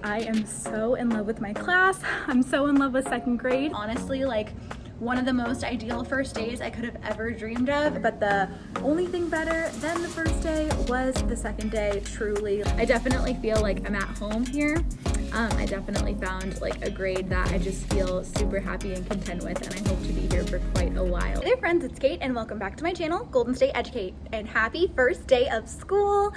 I am so in love with my class. I'm so in love with second grade. Honestly, like one of the most ideal first days I could have ever dreamed of, but the only thing better than the first day was the second day, truly. I definitely feel like I'm at home here. I definitely found like a grade that I just feel super happy and content with, and I hope to be here for quite a while. Hey there friends, it's Kate and welcome back to my channel, Golden State Educate, and happy first day of school.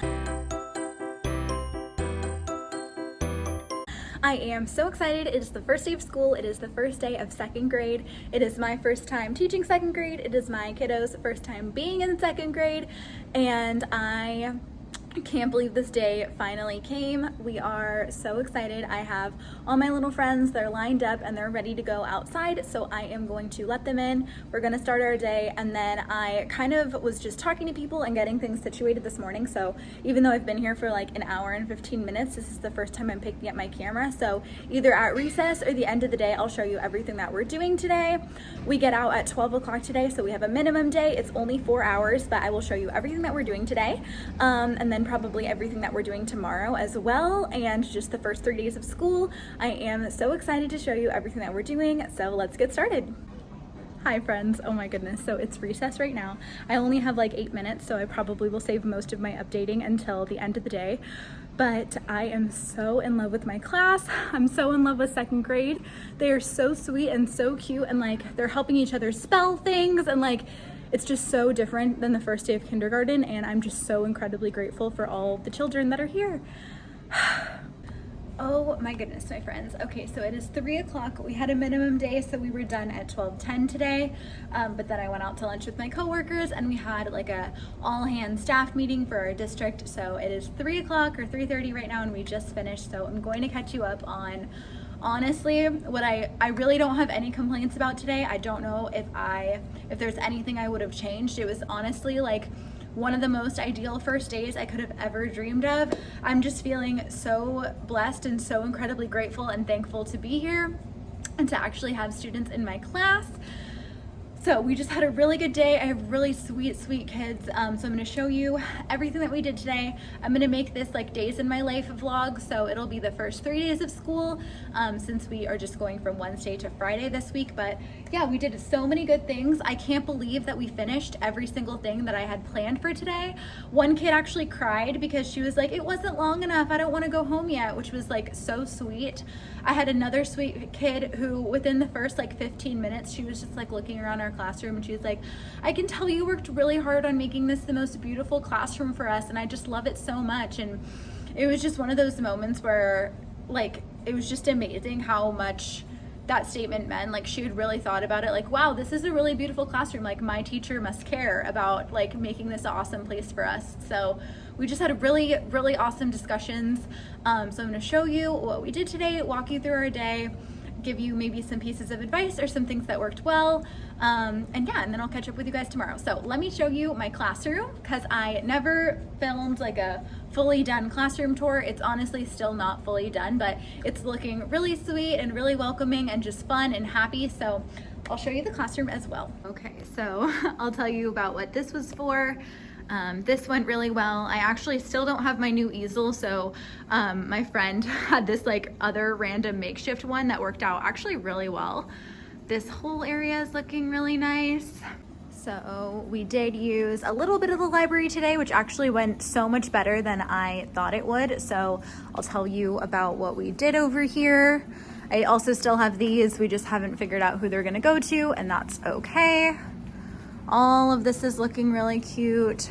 I am so excited. It is the first day of school. It is the first day of second grade. It is my first time teaching second grade. It is my kiddos' first time being in second grade, and I can't believe this day finally came. We are so excited. I have all my little friends, they're lined up and they're ready to go outside, so I am going to let them in. We're gonna start our day, and then I kind of was just talking to people and getting things situated this morning, so even though I've been here for like an hour and 15 minutes, this is the first time I'm picking up my camera, so either at recess or the end of the day, I'll show you everything that we're doing today. We get out at 12 o'clock today, so we have a minimum day. It's only 4 hours, but I will show you everything that we're doing today, and then probably everything that we're doing tomorrow as well, and just the first 3 days of school. I am so excited to show you everything that we're doing, so let's get started. Hi friends, oh my goodness, so it's recess right now. I only have like 8 minutes, so I probably will save most of my updating until the end of the day, but I am so in love with my class. I'm so in love with second grade. They are so sweet and so cute, and like they're helping each other spell things, and like it's just so different than the first day of kindergarten, and I'm just so incredibly grateful for all the children that are here. Oh my goodness, my friends. Okay, so it is 3 o'clock. We had a minimum day, so we were done at 12:10 today, but then I went out to lunch with my coworkers and we had like a all-hands staff meeting for our district. So it is 3 o'clock or 3:30 right now, and we just finished, so I'm going to catch you up on honestly what I really don't have any complaints about today. I don't know if there's anything I would have changed. It was honestly like one of the most ideal first days I could have ever dreamed of. I'm just feeling so blessed and so incredibly grateful and thankful to be here and to actually have students in my class. So we just had a really good day. I have really sweet kids. So I'm gonna show you everything that we did today. I'm gonna make this like days in my life vlog, so it'll be the first 3 days of school, since we are just going from Wednesday to Friday this week. But yeah, we did so many good things. I can't believe that we finished every single thing that I had planned for today. One kid actually cried because she was like, it wasn't long enough, I don't wanna go home yet, which was like so sweet. I had another sweet kid who within the first like 15 minutes, she was just like looking around our classroom and she was like, I can tell you worked really hard on making this the most beautiful classroom for us, and I just love it so much. And it was just one of those moments where like it was just amazing how much that statement meant. Like she had really thought about it, like, wow, this is a really beautiful classroom, like my teacher must care about like making this an awesome place for us. So we just had really awesome discussions. So I'm going to show you what we did today, walk you through our day, give you maybe some pieces of advice or some things that worked well, and yeah, and then I'll catch up with you guys tomorrow. So let me show you my classroom, because I never filmed like a fully done classroom tour. It's honestly still not fully done, but it's looking really sweet and really welcoming and just fun and happy. So I'll show you the classroom as well. Okay, so I'll tell you about what this was for. This went really well. I actually still don't have my new easel, so my friend had this like other random makeshift one that worked out actually really well. This whole area is looking really nice. So we did use a little bit of the library today, which actually went so much better than I thought it would. So I'll tell you about what we did over here. I also still have these. We just haven't figured out who they're gonna go to, and that's okay. All of this is looking really cute.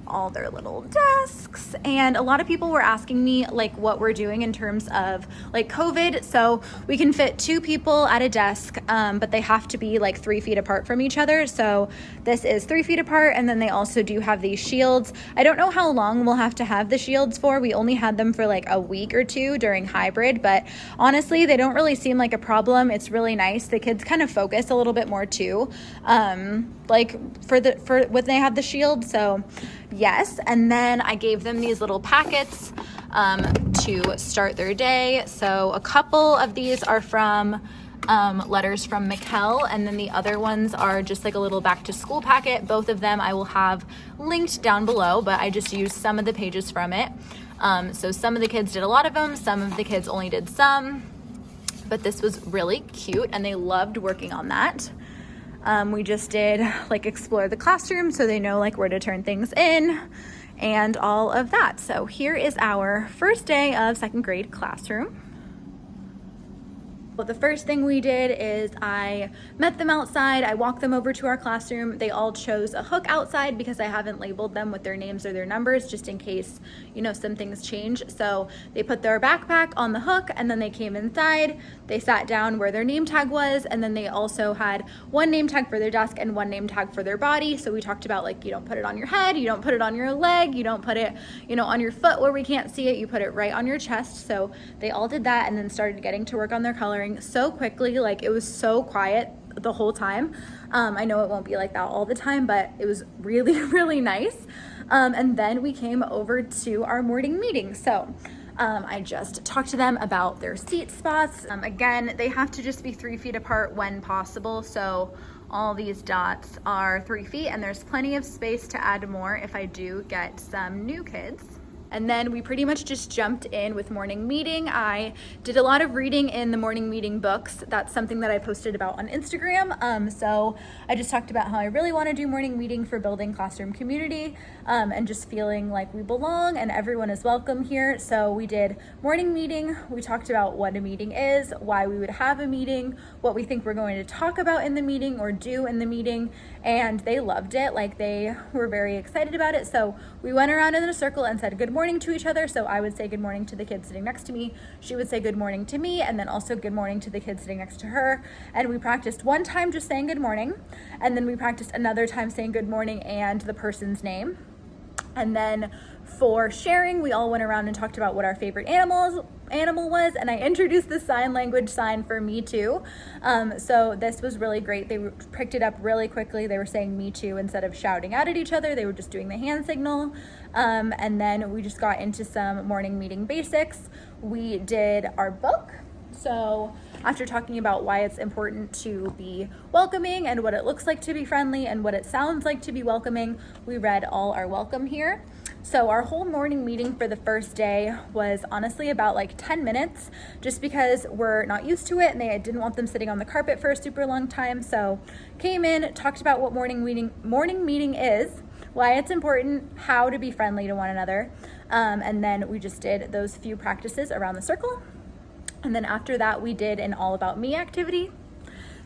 All their little desks, and a lot of people were asking me like what we're doing in terms of like COVID. So we can fit 2 people at a desk, but they have to be like 3 feet apart from each other. So this is 3 feet apart, and then they also do have these shields. I don't know how long we'll have to have the shields for. We only had them for like a week or 2 during hybrid, but honestly they don't really seem like a problem. It's really nice. The kids kind of focus a little bit more too, like for when they have the shield. So yes, and then I gave them these little packets to start their day. So a couple of these are from letters from Mikkel, and then the other ones are just like a little back to school packet. Both of them I will have linked down below, but I just used some of the pages from it. So some of the kids did a lot of them, some of the kids only did some, but this was really cute and they loved working on that. We just did like explore the classroom so they know like where to turn things in and all of that. So here is our first day of second grade classroom. Well, the first thing we did is I met them outside. I walked them over to our classroom. They all chose a hook outside because I haven't labeled them with their names or their numbers just in case, you know, some things change. So they put their backpack on the hook and then they came inside. They sat down where their name tag was, and then they also had one name tag for their desk and one name tag for their body. So we talked about like, you don't put it on your head, you don't put it on your leg, you don't put it, you know, on your foot where we can't see it, you put it right on your chest. So they all did that and then started getting to work on their coloring so quickly. Like it was so quiet the whole time. I know it won't be like that all the time, but it was really, really nice. And then we came over to our morning meeting. So I just talked to them about their seat spots. Again, they have to just be 3 feet apart when possible. So all these dots are 3 feet, and there's plenty of space to add more if I do get some new kids. And then we pretty much just jumped in with morning meeting. I did a lot of reading in the morning meeting books. That's something that I posted about on Instagram. So I just talked about how I really want to do morning meeting for building classroom community and just feeling like we belong and everyone is welcome here. So we did morning meeting. We talked about what a meeting is, why we would have a meeting, what we think we're going to talk about in the meeting or do in the meeting. And they loved it. Like they were very excited about it. So we went around in a circle and said good morning to each other. So I would say good morning to the kid sitting next to me. She would say good morning to me, and then also good morning to the kid sitting next to her. And we practiced one time just saying good morning, and then we practiced another time saying good morning and the person's name. And then for sharing, we all went around and talked about what our favorite animal was, and I introduced the sign language sign for me too. So this was really great. They picked it up really quickly. They were saying me too instead of shouting out at each other. They were just doing the hand signal. And then we just got into some morning meeting basics. We did our book. So after talking about why it's important to be welcoming and what it looks like to be friendly and what it sounds like to be welcoming, we read all our welcome here. So our whole morning meeting for the first day was honestly about like 10 minutes, just because we're not used to it and they didn't want them sitting on the carpet for a super long time. So came in, talked about what morning meeting is, why it's important, how to be friendly to one another. And then we just did those few practices around the circle. And then after that, we did an all about me activity.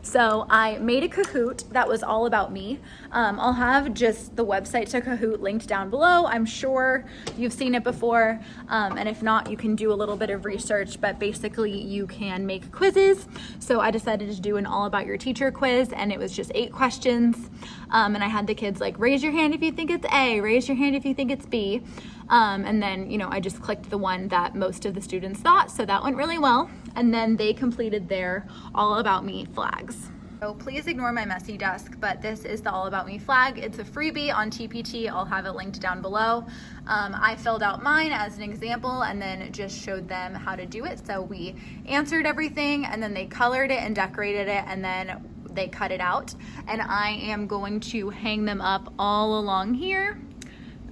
So I made a Kahoot that was all about me. I'll have just the website to Kahoot linked down below. I'm sure you've seen it before. And if not, you can do a little bit of research, but basically you can make quizzes. So I decided to do an all about your teacher quiz, and it was just 8 questions. And I had the kids like, raise your hand if you think it's A, raise your hand if you think it's B. And then, you know, I just clicked the one that most of the students thought. So that went really well. And then they completed their all about me flags. So please ignore my messy desk, but this is the all about me flag. It's a freebie on TPT. I'll have it linked down below. I filled out mine as an example and then just showed them how to do it. So we answered everything and then they colored it and decorated it, and then they cut it out. And I am going to hang them up all along here.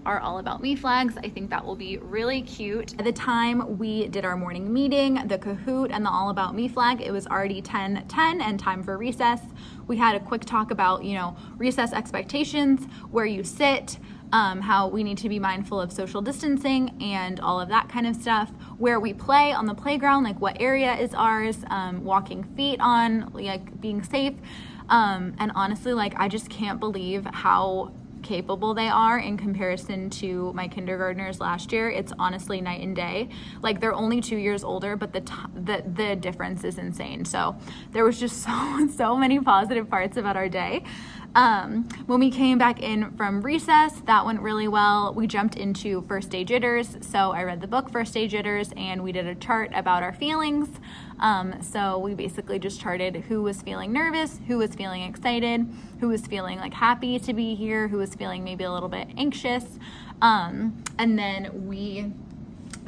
Our all about me flags. I think that will be really cute. By the time we did our morning meeting, the Kahoot and the all about me flag, it was already 10:10 and time for recess. We had a quick talk about, you know, recess expectations, where you sit, how we need to be mindful of social distancing and all of that kind of stuff, where we play on the playground, like what area is ours, walking feet on, like being safe. And honestly, like I just can't believe how capable they are in comparison to my kindergartners last year. It's honestly night and day. Like they're only 2 years older, but the difference is insane. So there was just so many positive parts about our day. When we came back in from recess, that went really well. We jumped into first day jitters. So I read the book First Day Jitters, and we did a chart about our feelings. So we basically just charted who was feeling nervous, who was feeling excited, who was feeling like happy to be here, who was feeling maybe a little bit anxious. And then we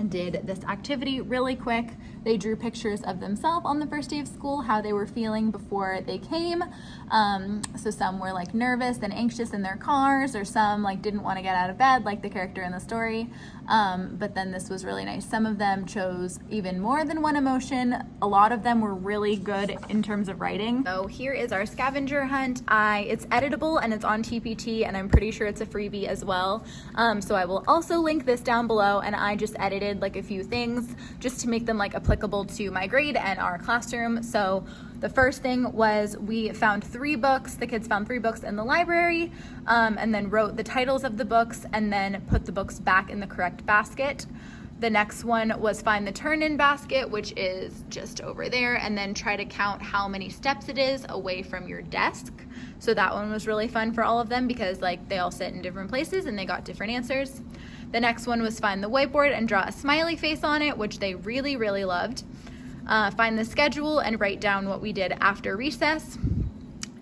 did this activity really quick. They drew pictures of themselves on the first day of school, how they were feeling before they came. So some were like nervous and anxious in their cars, or some like didn't want to get out of bed like the character in the story. But then this was really nice. Some of them chose even more than one emotion. A lot of them were really good in terms of writing. So here is our scavenger hunt. It's editable and it's on TPT, and I'm pretty sure it's a freebie as well. So I will also link this down below, and I just edited like a few things just to make them like applicable to my grade and our classroom. So the first thing was we found 3 books. The kids found 3 books in the library, and then wrote the titles of the books and then put the books back in the correct basket. The next one was find the turn-in basket, which is just over there, and then try to count how many steps it is away from your desk. So that one was really fun for all of them because like they all sit in different places and they got different answers. The next one was find the whiteboard and draw a smiley face on it, which they really, really loved. Find the schedule and write down what we did after recess.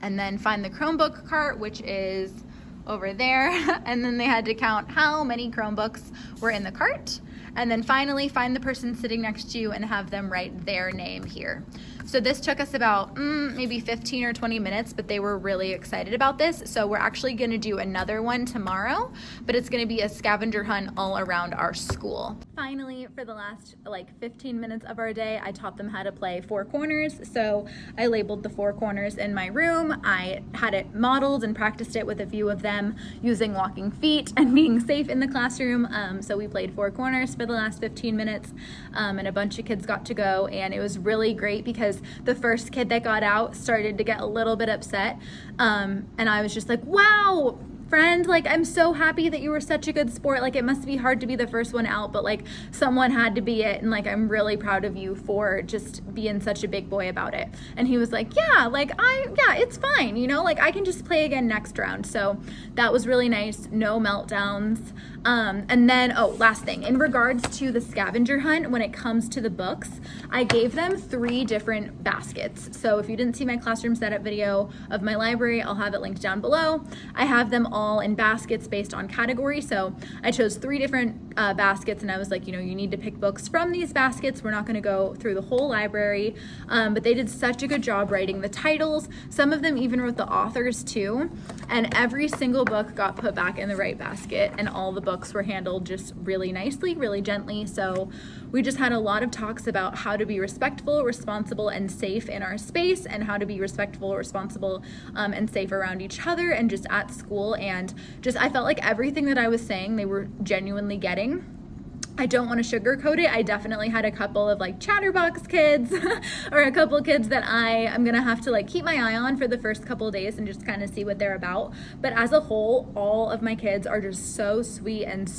And then find the Chromebook cart, which is over there. And then they had to count how many Chromebooks were in the cart. And then finally find the person sitting next to you and have them write their name here. So this took us about maybe 15 or 20 minutes, but they were really excited about this. So we're actually gonna do another one tomorrow, but it's gonna be a scavenger hunt all around our school. Finally, for the last like 15 minutes of our day, I taught them how to play 4 corners. So I labeled the 4 corners in my room. I had it modeled and practiced it with a few of them using walking feet and being safe in the classroom. So we played 4 corners for the last 15 minutes, and a bunch of kids got to go, and it was really great because the first kid that got out started to get a little bit upset, and I was just like, wow, friend, like I'm so happy that you were such a good sport. Like it must be hard to be the first one out, but like someone had to be it, and like I'm really proud of you for just being such a big boy about it. And he was like, yeah, it's fine, you know, like I can just play again next round. So that was really nice. No meltdowns. And then, last thing, in regards to the scavenger hunt, when it comes to the books, I gave them 3 different baskets. So if you didn't see my classroom setup video of my library, I'll have it linked down below. I have them all in baskets based on category. So I chose 3 different baskets, and I was like, you know, you need to pick books from these baskets. We're not going to go through the whole library, but they did such a good job writing the titles. Some of them even wrote the authors too, and every single book got put back in the right basket, and all the books were handled just really nicely, really gently. So we just had a lot of talks about how to be respectful, responsible, and safe in our space, and how to be respectful, responsible, and safe around each other and just at school. And just, I felt like everything that I was saying, they were genuinely getting. I don't want to sugarcoat it. I definitely had a couple of like chatterbox kids or a couple kids that I'm gonna have to like keep my eye on for the first couple of days and just kind of see what they're about. But as a whole, all of my kids are just so sweet, and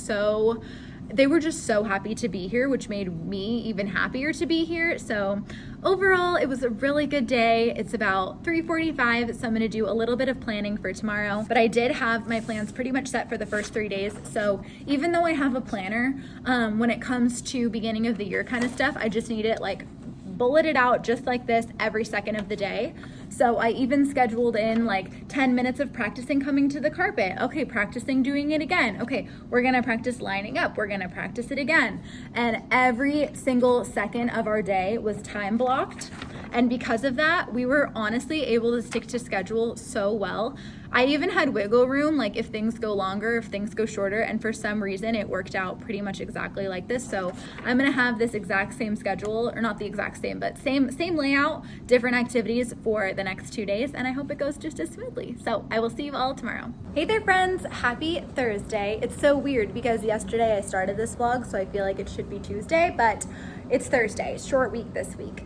they were just so happy to be here, which made me even happier to be here. So overall, it was a really good day. It's about 3:45, so I'm gonna do a little bit of planning for tomorrow. But I did have my plans pretty much set for the first 3 days. So even though I have a planner, when it comes to beginning of the year kind of stuff, I just need it like bulleted out just like this every second of the day. So I even scheduled in like 10 minutes of practicing coming to the carpet. Okay, practicing doing it again. Okay, we're gonna practice lining up. We're gonna practice it again. And every single second of our day was time blocked. And because of that, we were honestly able to stick to schedule so well. I even had wiggle room, like if things go longer, if things go shorter, and for some reason it worked out pretty much exactly like this. So I'm gonna have this exact same schedule, or not the exact same, but same layout, different activities for the next 2 days, and I hope it goes just as smoothly. So I will see you all tomorrow. Hey there friends, happy Thursday. It's so weird because yesterday I started this vlog, so I feel like it should be Tuesday, but it's Thursday, short week this week.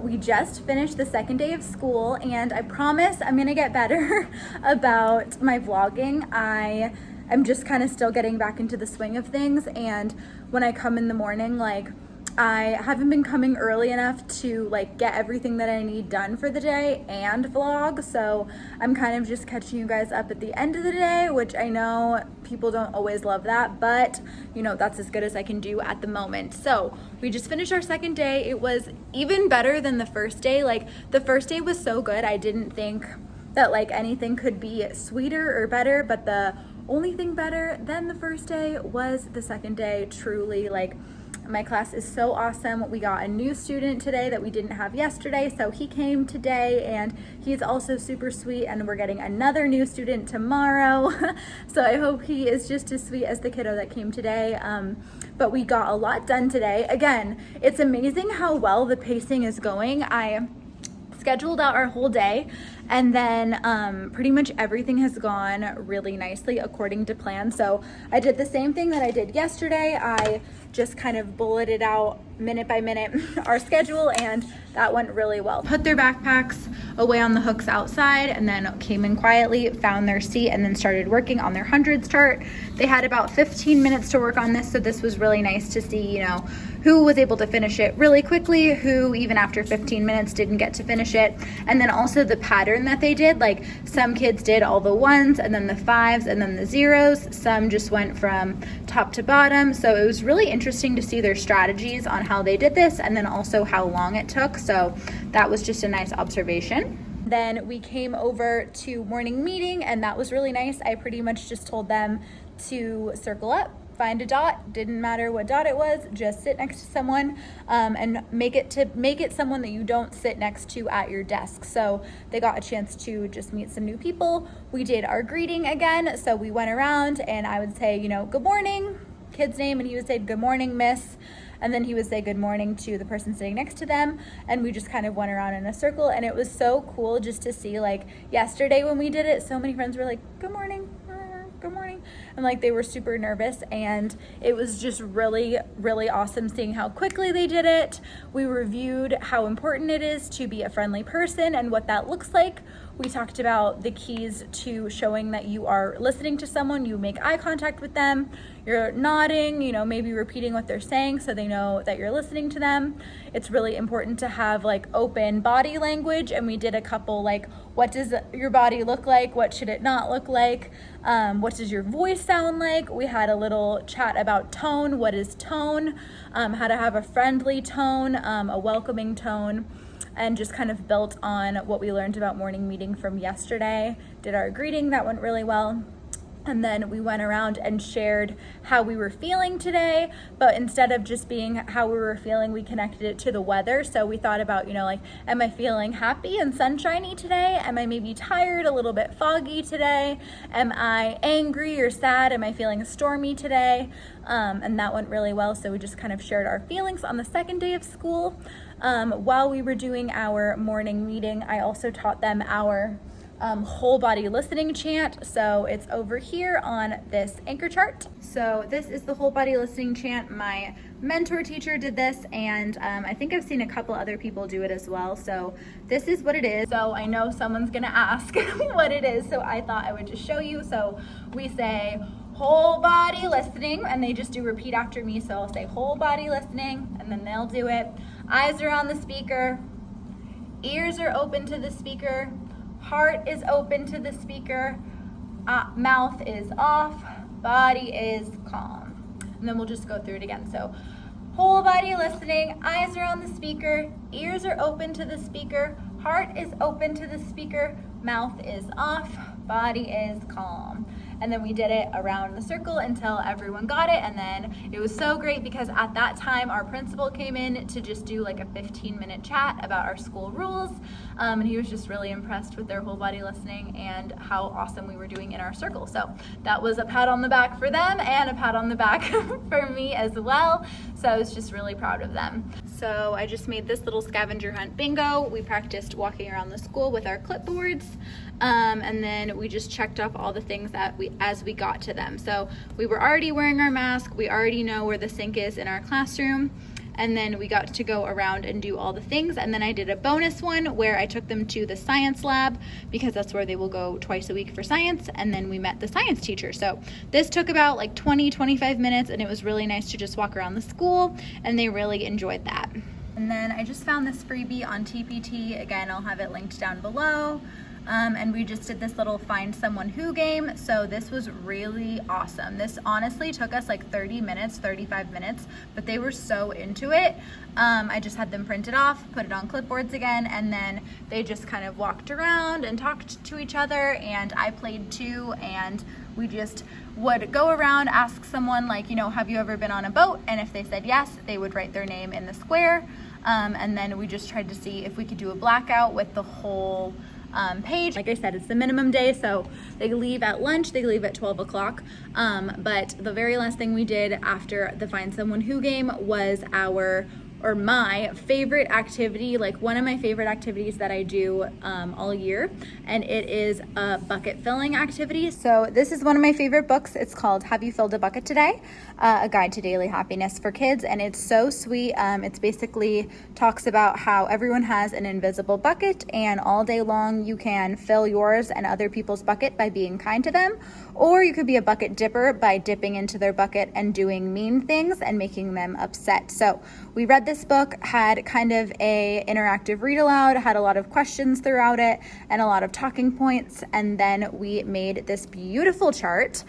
We just finished the second day of school, and I promise I'm gonna get better about my vlogging. I'm just kind of still getting back into the swing of things, and when I come in the morning, like I haven't been coming early enough to like get everything that I need done for the day and vlog, so I'm kind of just catching you guys up at the end of the day, which I know people don't always love that, but you know, that's as good as I can do at the moment. So we just finished our second day. It was even better than the first day. Like the first day was so good, I didn't think that like anything could be sweeter or better, but the only thing better than the first day was the second day. Truly, like, my class is so awesome. We got a new student today that we didn't have yesterday, so he came today, and he's also super sweet, and we're getting another new student tomorrow. So I hope he is just as sweet as the kiddo that came today. But we got a lot done today. Again, it's amazing how well the pacing is going. I scheduled out our whole day, and then pretty much everything has gone really nicely according to plan. So I did the same thing that I did yesterday. I just kind of bulleted out minute by minute our schedule, and that went really well. Put their backpacks away on the hooks outside, and then came in quietly, found their seat, and then started working on their hundreds chart. They had about 15 minutes to work on this, so this was really nice to see, you know, who was able to finish it really quickly, who even after 15 minutes didn't get to finish it. And then also the pattern that they did, like some kids did all the ones and then the fives and then the zeros. Some just went from top to bottom. So it was really interesting to see their strategies on how they did this, and then also how long it took. So that was just a nice observation. Then we came over to morning meeting, and that was really nice. I pretty much just told them to circle up, find a dot, didn't matter what dot it was, just sit next to someone, and make it someone that you don't sit next to at your desk. So they got a chance to just meet some new people. We did our greeting again. So we went around, and I would say, you know, good morning, kid's name, and he would say, good morning, miss. And then he would say good morning to the person sitting next to them. And we just kind of went around in a circle. And it was so cool just to see, like, yesterday when we did it, so many friends were like, good morning, good morning. And like, they were super nervous, and it was just really, really awesome seeing how quickly they did it. We reviewed how important it is to be a friendly person and what that looks like. We talked about the keys to showing that you are listening to someone. You make eye contact with them, you're nodding, you know, maybe repeating what they're saying so they know that you're listening to them. It's really important to have like open body language, and we did a couple, like, what does your body look like? What should it not look like? What does your voice sound like? We had a little chat about tone. What is tone? How to have a friendly tone, a welcoming tone, and just kind of built on what we learned about morning meeting from yesterday. Did our greeting, that went really well. And then we went around and shared how we were feeling today, but instead of just being how we were feeling, we connected it to the weather. So we thought about, you know, like, am I feeling happy and sunshiny today? Am I maybe tired, a little bit foggy today? Am I angry or sad? Am I feeling stormy today? And that went really well. So we just kind of shared our feelings on the second day of school. While we were doing our morning meeting, I also taught them our whole body listening chant. So it's over here on this anchor chart. So this is the whole body listening chant. My mentor teacher did this, and I think I've seen a couple other people do it as well. So this is what it is. So I know someone's gonna ask what it is, so I thought I would just show you. So we say whole body listening, and they just do repeat after me. So I'll say whole body listening, and then they'll do it. Eyes are on the speaker, ears are open to the speaker, heart is open to the speaker, mouth is off, body is calm. And then we'll just go through it again. So whole body listening, eyes are on the speaker, ears are open to the speaker, heart is open to the speaker, mouth is off, body is calm. And then we did it around the circle until everyone got it. And then it was so great because at that time our principal came in to just do like a 15-minute chat about our school rules. And he was just really impressed with their whole body listening and how awesome we were doing in our circle. So that was a pat on the back for them and a pat on the back for me as well. So I was just really proud of them. So I just made this little scavenger hunt bingo. We practiced walking around the school with our clipboards. And then we just checked off all the things that as we got to them. So we were already wearing our mask. We already know where the sink is in our classroom. And then we got to go around and do all the things. And then I did a bonus one where I took them to the science lab because that's where they will go twice a week for science. And then we met the science teacher. So this took about like 20-25 minutes, and it was really nice to just walk around the school, and they really enjoyed that. And then I just found this freebie on TPT. Again, I'll have it linked down below. And we just did this little find someone who game. So this was really awesome. This honestly took us like 30 minutes, 35 minutes, but they were so into it. I just had them print it off, put it on clipboards again, and then they just kind of walked around and talked to each other, and I played too, and we just would go around, ask someone like, you know, have you ever been on a boat? And if they said yes, they would write their name in the square. And then we just tried to see if we could do a blackout with the whole page. Like I said, it's the minimum day, so they leave at lunch, they leave at 12 o'clock. But the very last thing we did after the Find Someone Who game was my favorite activity, like one of my favorite activities that I do all year, and it is a bucket filling activity. So this is one of my favorite books. It's called Have You Filled a Bucket Today? A Guide to Daily Happiness for Kids, and it's so sweet. It's basically talks about how everyone has an invisible bucket, and all day long you can fill yours and other people's bucket by being kind to them, or you could be a bucket dipper by dipping into their bucket and doing mean things and making them upset. So we read this book, had kind of a interactive read aloud, had a lot of questions throughout it and a lot of talking points, and then we made this beautiful chart.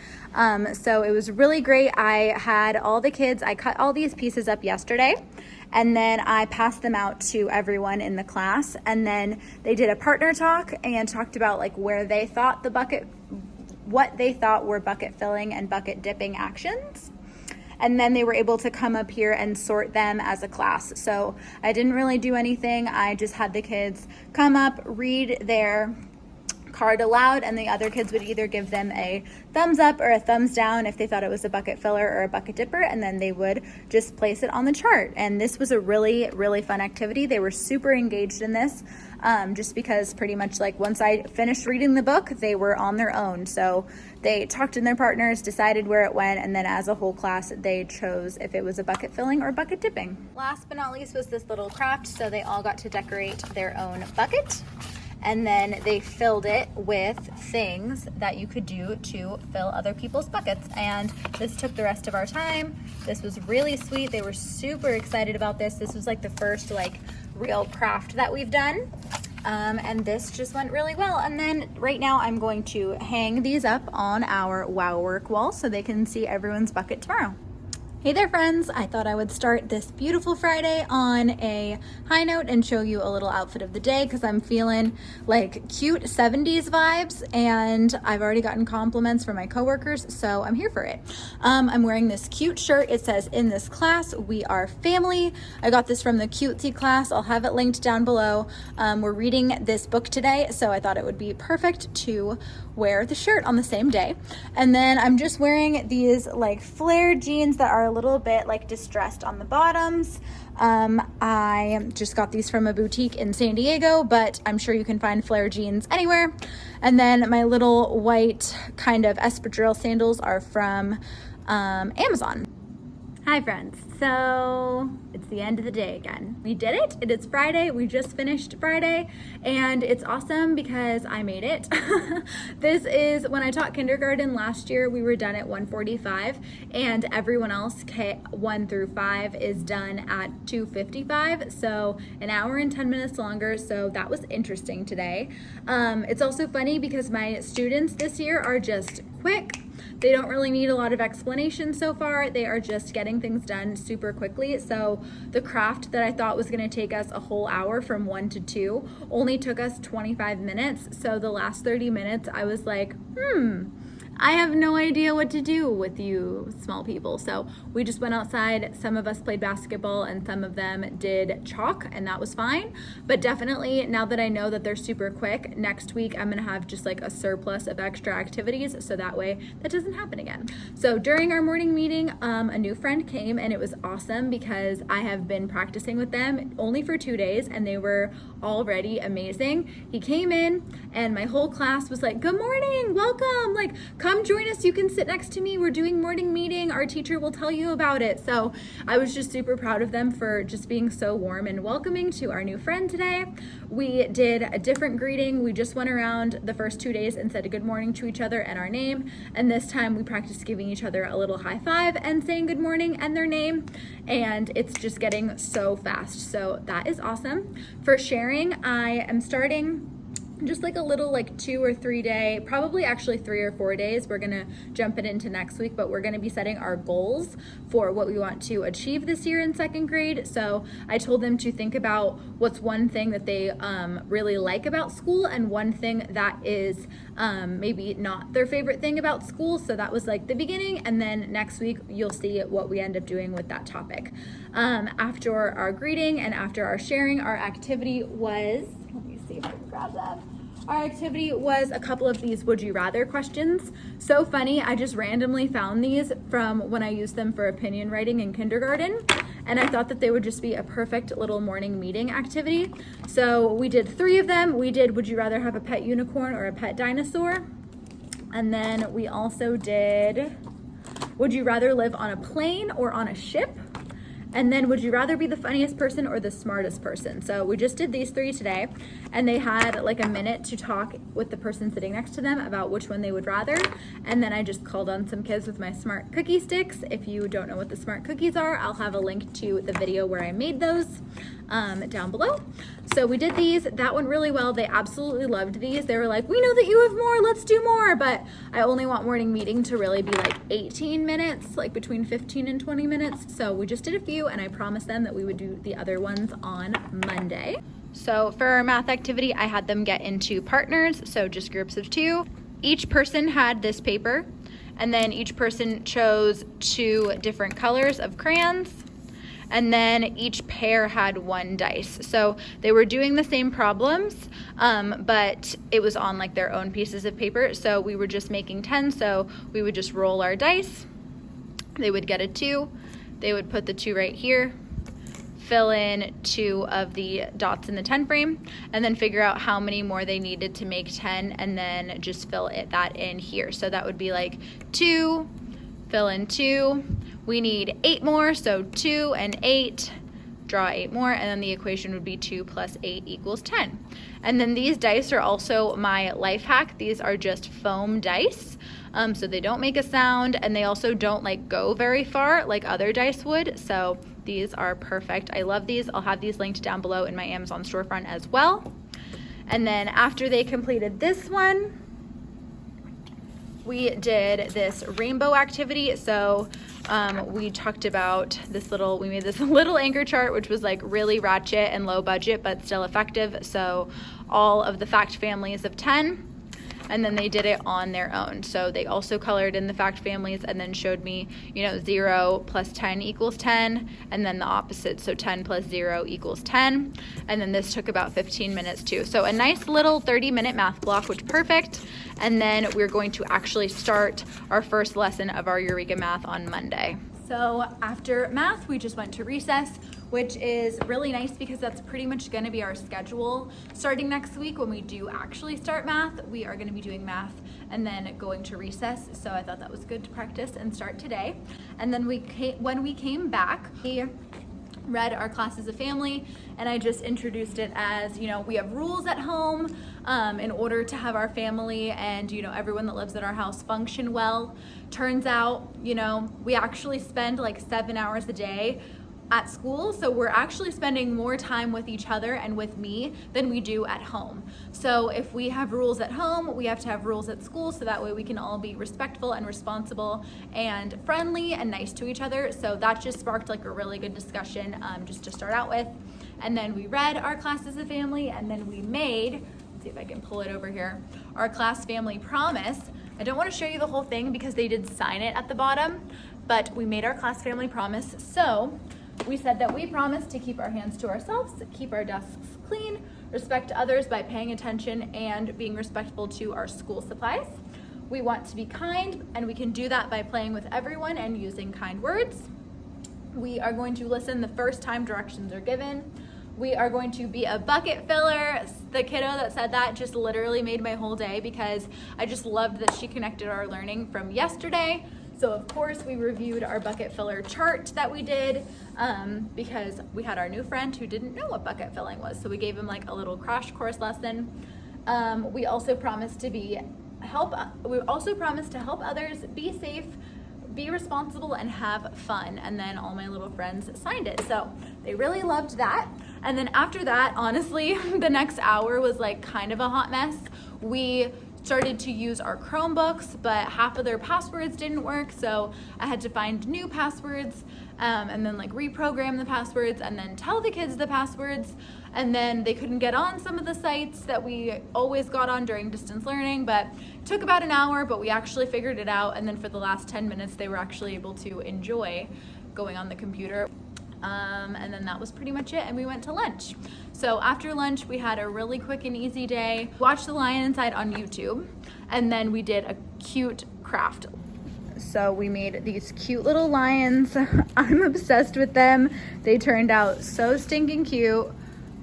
So it was really great. I had all the kids, I cut all these pieces up yesterday, and then I passed them out to everyone in the class, and then they did a partner talk and talked about like where they thought what they thought were bucket filling and bucket dipping actions. And then they were able to come up here and sort them as a class. So I didn't really do anything. I just had the kids come up, read their card aloud, and the other kids would either give them a thumbs up or a thumbs down if they thought it was a bucket filler or a bucket dipper, and then they would just place it on the chart. And this was a really, really fun activity. They were super engaged in this, just because pretty much like once I finished reading the book, they were on their own. So they talked to their partners, decided where it went, and then as a whole class, they chose if it was a bucket filling or bucket dipping. Last but not least was this little craft. So they all got to decorate their own bucket, and then they filled it with things that you could do to fill other people's buckets. And this took the rest of our time. This was really sweet. They were super excited about this. This was like the first like real craft that we've done. And this just went really well. And then right now I'm going to hang these up on our Wow Work wall so they can see everyone's bucket tomorrow. Hey there friends, I thought I would start this beautiful Friday on a high note and show you a little outfit of the day because I'm feeling like cute 70s vibes, and I've already gotten compliments from my coworkers, so I'm here for it. I'm wearing this cute shirt. It says, "In this class, we are family." I got this from the cutesy class. I'll have it linked down below. We're reading this book today, so I thought it would be perfect to wear the shirt on the same day. And then I'm just wearing these like flared jeans that are a little bit like distressed on the bottoms. I just got these from a boutique in San Diego, but I'm sure you can find flare jeans anywhere. And then my little white kind of espadrille sandals are from Amazon. Hi friends, so it's the end of the day again. We did it. It is Friday. We just finished Friday, and it's awesome because I made it. This is when I taught kindergarten last year. We were done at 1:45, and everyone else K1 through 5 is done at 2:55, so an hour and 10 minutes longer. So that was interesting today. It's also funny because my students this year are just quick. They don't really need a lot of explanation so far. They are just getting things done super quickly. So the craft that I thought was gonna take us a whole hour from 1 to 2 only took us 25 minutes. So the last 30 minutes, I was like, I have no idea what to do with you small people. So we just went outside. Some of us played basketball and some of them did chalk, and that was fine. But definitely now that I know that they're super quick, next week I'm gonna have just like a surplus of extra activities so that way that doesn't happen again. So during our morning meeting, a new friend came, and it was awesome because I have been practicing with them only for 2 days and they were already amazing. He came in and my whole class was like, "Good morning, welcome, like come join us, you can sit next to me, we're doing morning meeting, our teacher will tell you about it." So I was just super proud of them for just being so warm and welcoming to our new friend today. We did a different greeting. We just went around the first 2 days and said a good morning to each other and our name, and this time we practiced giving each other a little high five and saying good morning and their name, and it's just getting so fast. So that is awesome. For sharing, I am starting just like a little like 2 or 3 day, probably actually 3 or 4 days. We're gonna jump it into next week, but we're gonna be setting our goals for what we want to achieve this year in second grade. So I told them to think about what's one thing that they really like about school and one thing that is maybe not their favorite thing about school. So that was like the beginning, and then next week you'll see what we end up doing with that topic. After our greeting and after our sharing, our activity was, let me see if I can grab that. Our activity was a couple of these would you rather questions. So funny, I just randomly found these from when I used them for opinion writing in kindergarten, and I thought that they would just be a perfect little morning meeting activity. So we did 3 of them. We did would you rather have a pet unicorn or a pet dinosaur? And then we also did would you rather live on a plane or on a ship? And then would you rather be the funniest person or the smartest person? So we just did these 3 today, and they had like a minute to talk with the person sitting next to them about which one they would rather. And then I just called on some kids with my smart cookie sticks. If you don't know what the smart cookies are, I'll have a link to the video where I made those down below. So we did these. That went really well. They absolutely loved these. They were like, we know that you have more, let's do more. But I only want morning meeting to really be like 18 minutes, like between 15 and 20 minutes. So we just did a few, and I promised them that we would do the other ones on Monday. So for our math activity, I had them get into partners, so just groups of 2. Each person had this paper, and then each person chose 2 different colors of crayons, and then each pair had 1 dice. So they were doing the same problems, but it was on like their own pieces of paper. So we were just making 10, so we would just roll our dice. They would get a 2. They would put the 2 right here, fill in 2 of the dots in the 10 frame, and then figure out how many more they needed to make 10, and then just fill that in here. So that would be like 2, fill in 2. We need 8 more, so 2 and 8, draw 8 more, and then the equation would be 2 plus 8 equals 10. And then these dice are also my life hack. These are just foam dice. So they don't make a sound, and they also don't like go very far like other dice would. So these are perfect. I love these. I'll have these linked down below in my Amazon storefront as well. And then after they completed this one, we did this rainbow activity. So we talked about we made this little anchor chart, which was like really ratchet and low budget, but still effective. So all of the fact families of 10, and then they did it on their own. So they also colored in the fact families and then showed me, 0 plus 10 equals 10, and then the opposite. So 10 plus 0 equals 10. And then this took about 15 minutes too. So a nice little 30-minute math block, which perfect. And then we're going to actually start our first lesson of our Eureka Math on Monday. So after math, we just went to recess, which is really nice because that's pretty much going to be our schedule starting next week. When we do actually start math, we are going to be doing math and then going to recess. So I thought that was good to practice and start today. And then when we came back, we read our class as a family, and I just introduced it as, we have rules at home in order to have our family and, everyone that lives at our house function well. Turns out, we actually spend like 7 hours a day at school, so we're actually spending more time with each other and with me than we do at home. So if we have rules at home, we have to have rules at school, so that way we can all be respectful and responsible and friendly and nice to each other. So that just sparked like a really good discussion just to start out with. And then we read our class as a family, and then we made, let's see if I can pull it over here, our class family promise. I don't want to show you the whole thing because they did sign it at the bottom, but we made our class family promise. So we said that we promise to keep our hands to ourselves, keep our desks clean, respect others by paying attention and being respectful to our school supplies. We want to be kind, and we can do that by playing with everyone and using kind words. We are going to listen the first time directions are given. We are going to be a bucket filler. The kiddo that said that just literally made my whole day because I just loved that she connected our learning from yesterday. So of course we reviewed our bucket filler chart that we did because we had our new friend who didn't know what bucket filling was. So we gave him like a little crash course lesson. We also promised to help others be safe, be responsible and have fun. And then all my little friends signed it. So they really loved that. And then after that, honestly, the next hour was like kind of a hot mess. We started to use our Chromebooks, but half of their passwords didn't work. So I had to find new passwords and then like reprogram the passwords and then tell the kids the passwords. And then they couldn't get on some of the sites that we always got on during distance learning, but it took about an hour, but we actually figured it out. And then for the last 10 minutes, they were actually able to enjoy going on the computer. And then that was pretty much it, and we went to lunch. So after lunch, we had a really quick and easy day. Watched The Lion Inside on YouTube, and then we did a cute craft. So we made these cute little lions. I'm obsessed with them. They turned out so stinking cute.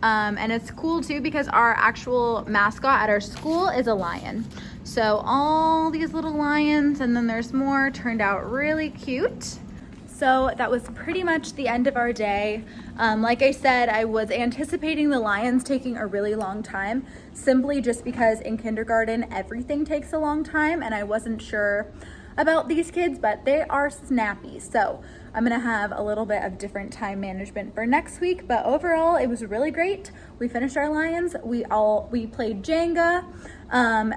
And it's cool too because our actual mascot at our school is a lion. So all these little lions, and then there's more, turned out really cute. So that was pretty much the end of our day. Like I said, I was anticipating the lions taking a really long time, simply just because in kindergarten, everything takes a long time, and I wasn't sure about these kids, but they are snappy. So I'm gonna have a little bit of different time management for next week, but overall, it was really great. We finished our lions. We played Jenga,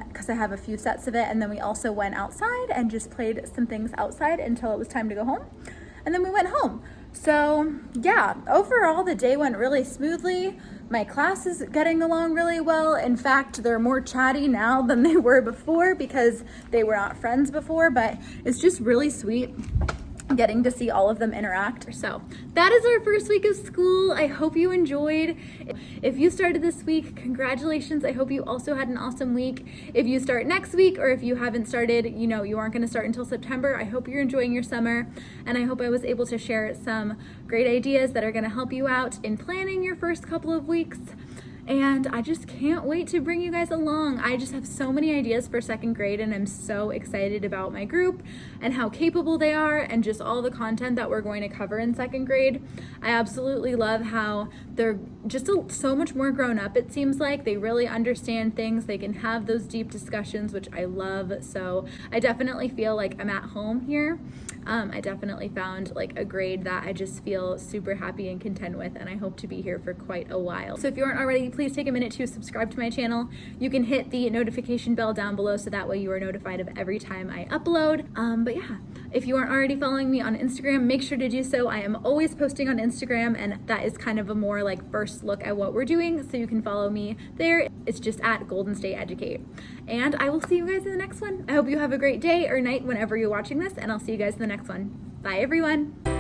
because I have a few sets of it, and then we also went outside and just played some things outside until it was time to go home. And then we went home. So yeah, overall the day went really smoothly. My class is getting along really well. In fact, they're more chatty now than they were before because they were not friends before, but it's just really sweet getting to see all of them interact. So that is our first week of school. I hope you enjoyed. If you started this week, congratulations. I hope you also had an awesome week. If you start next week, or if you haven't started, you know, you aren't going to start until September, I hope you're enjoying your summer. And I hope I was able to share some great ideas that are going to help you out in planning your first couple of weeks. And I just can't wait to bring you guys along. I just have so many ideas for second grade, and I'm so excited about my group and how capable they are and just all the content that we're going to cover in second grade. I absolutely love how they're just so much more grown up, it seems like. They really understand things. They can have those deep discussions, which I love. So I definitely feel like I'm at home here. I definitely found like a grade that I just feel super happy and content with, and I hope to be here for quite a while. So if you aren't already, please take a minute to subscribe to my channel. You can hit the notification bell down below so that way you are notified of every time I upload. But yeah, if you aren't already following me on Instagram, make sure to do so. I am always posting on Instagram, and that is kind of a more like first look at what we're doing, so you can follow me there. It's just at Golden State Educate. And I will see you guys in the next one. I hope you have a great day or night whenever you're watching this, and I'll see you guys in the next one. Bye everyone.